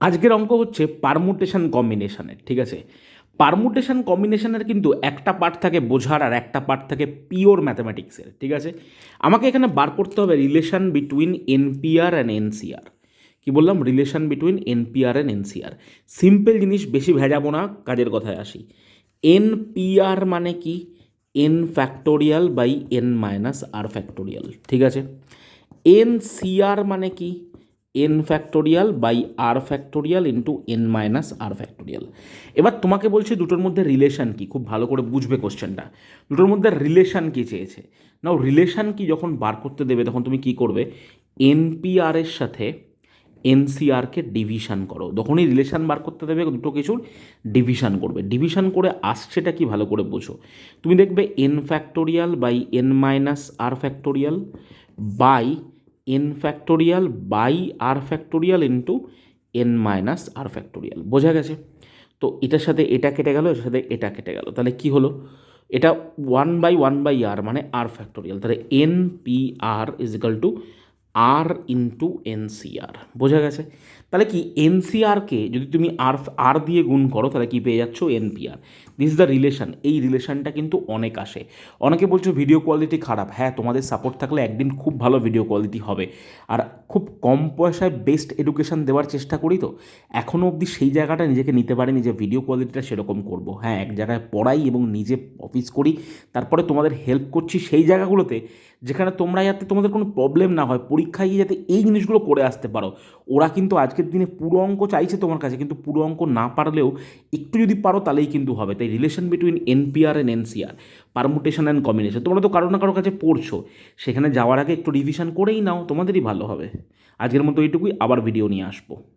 আজকের অঙ্ক হচ্ছে পারমুটেশন কম্বিনেশনের, ঠিক আছে। পারমুটেশন কম্বিনেশনের কিন্তু একটা পার্ট থাকে বোঝার আর একটা পার্ট থাকে পিওর ম্যাথামেটিক্সের, ঠিক আছে। আমাকে এখানে বার করতে হবে relation between NPR and NCR. কি বললাম? Relation between NPR and NCR. Simple জিনিস, বেশি ভেজাবো না, কাজের কথায় আসি। এনপিআর মানে কি? N factorial by n minus r factorial, ঠিক আছে। এনসিআর মানে কি? N factorial by r factorial into n minus r factorial. এবার তোমাকে বলছি দুটোর মধ্যে রিলেশন কি, খুব ভালো করে বুঝবে কোশ্চেনটা। দুটোর মধ্যে রিলেশন কি চেয়েছে। নাও রিলেশন কি যখন বার করতে দেবে তখন তুমি কি করবে? এনপিআরের সাথে এনসিআরকে ডিভিশন করো, তখনই রিলেশন বার করতে দেবে, দুটো কিছুর ডিভিশন করবে। ডিভিশন করে আসছেটা কি ভালো করে বোঝো। তুমি দেখবে n factorial by n minus r factorial by n factorial by r factorial into n minus r factorial. বোঝা গেছে? তো এটার সাথে এটা কেটে গেল, এটার সাথে এটা কেটে গেল, তাহলে কি হলো? এটা ওয়ান বাই আর মানে আর ফ্যাক্টোরিয়াল, তাহলে n p r is equal to r into NCR. বোঝা গেছে? তাহলে কি এনসিআরকে যদি তুমি আর আর দিয়ে গুণ করো তাহলে কি পেয়ে যাচ্ছ? NPR. This is the relation. এই রিলেশনটা কিন্তু অনেক আসে। অনেকে বলছো ভিডিও কোয়ালিটি খারাপ। হ্যাঁ, তোমাদের সাপোর্ট থাকলে একদিন খুব ভালো ভিডিও কোয়ালিটি হবে। আর খুব কম পয়সায় বেস্ট এডুকেশন দেওয়ার চেষ্টা করি, তো এখনও অবধি সেই জায়গাটা নিজেকে নিতে পারিনি যে ভিডিও কোয়ালিটিটা সেরকম করব। হ্যাঁ, এক জায়গায় পড়াই এবং নিজে অফিস করি, তারপরে তোমাদের হেল্প করছি সেই জায়গাগুলোতে যেখানে তোমরা যাতে তোমাদের কোনো প্রবলেম না হয়, পরীক্ষায় গিয়ে যাতে এই জিনিসগুলো করে আসতে পারো। ওরা কিন্তু আজকের দিনে পুরো অঙ্ক চাইছে তোমার কাছে, কিন্তু পুরো অঙ্ক না পারলেও একটু যদি পারো তাহলেই কিন্তু হবে। তাই relation between NPR and NCR, permutation and combination, তোমরা তো কারো না কারো কাছে পড়ছো, সেখানে যাওয়ার আগে একটু রিভিশন করেই নাও, তোমাদেরই ভালো হবে। আজকের মতো এইটুকুই, আবার ভিডিও নিয়ে আসবো।